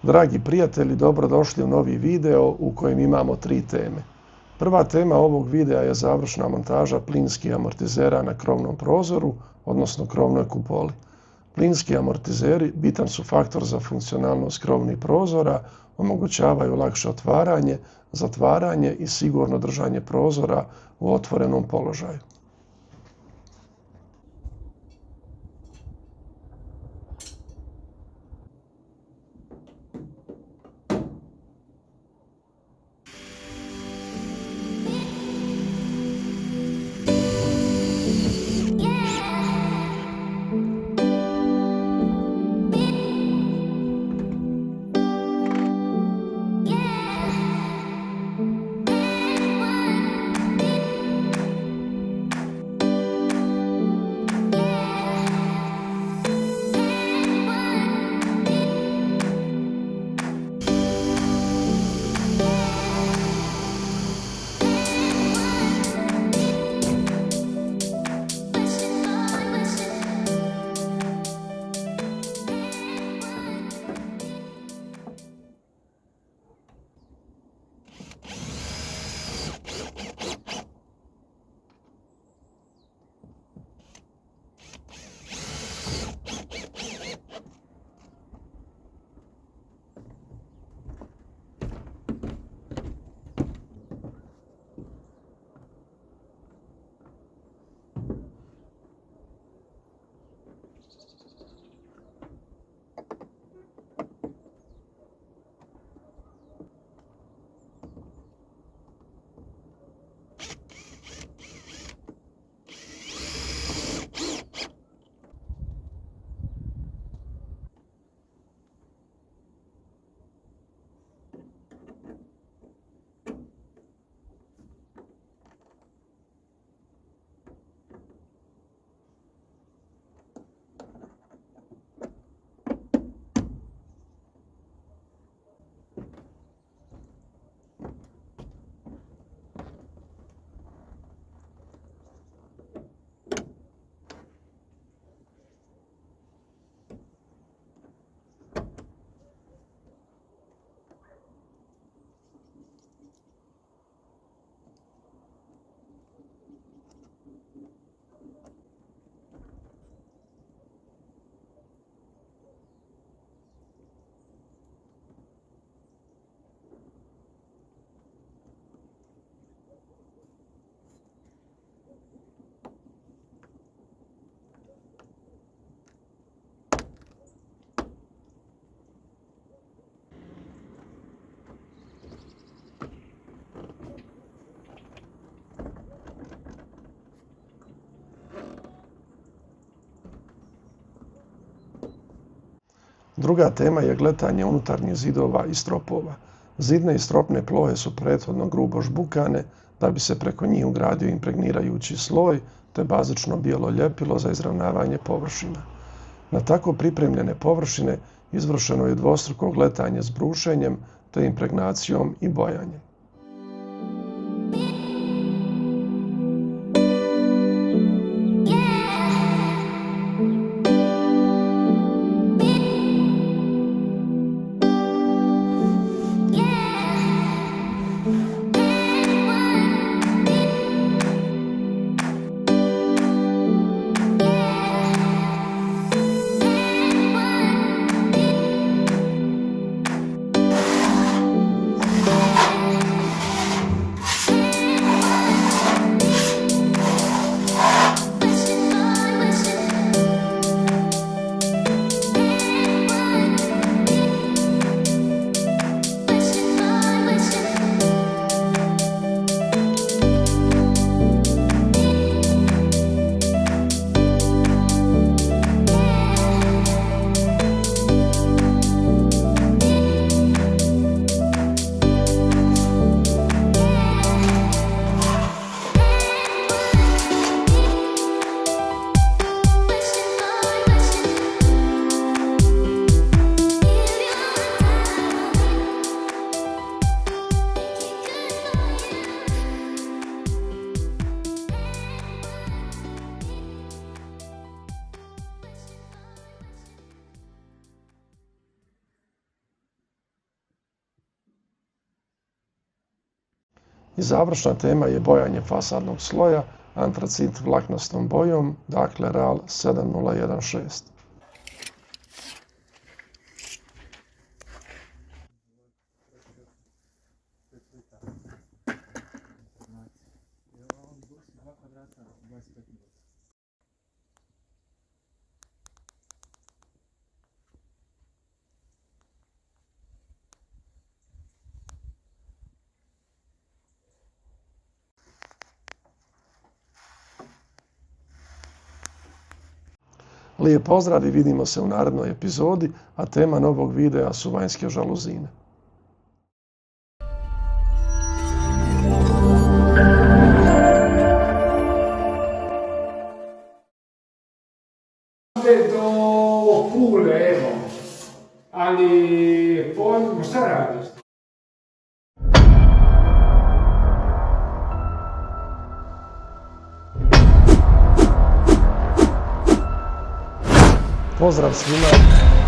Dragi prijatelji, dobrodošli u novi video u kojem imamo 3 teme. Prva tema ovog videa je završna montaža plinskih amortizera na krovnom prozoru, odnosno krovnoj kupoli. Plinski amortizeri bitan su faktor za funkcionalnost krovnih prozora, omogućavaju lakše otvaranje, zatvaranje i sigurno držanje prozora u otvorenom položaju. Druga tema je gletanje unutarnjih zidova i stropova. Zidne i stropne plohe su prethodno grubo žbukane da bi se preko njih ugradio impregnirajući sloj te bazično bijelo ljepilo za izravnavanje površina. Na tako pripremljene površine izvršeno je dvostruko gletanje s brušenjem te impregnacijom i bojanjem. I završna tema je bojanje fasadnog sloja antracit vlaknastom bojom, dakle RAL 7016. Lijep pozdrav i vidimo se u narednoj epizodi, a tema novog videa su vanjske žaluzine. Do Pule, evo, ali šta radiš? Pozdrav svima!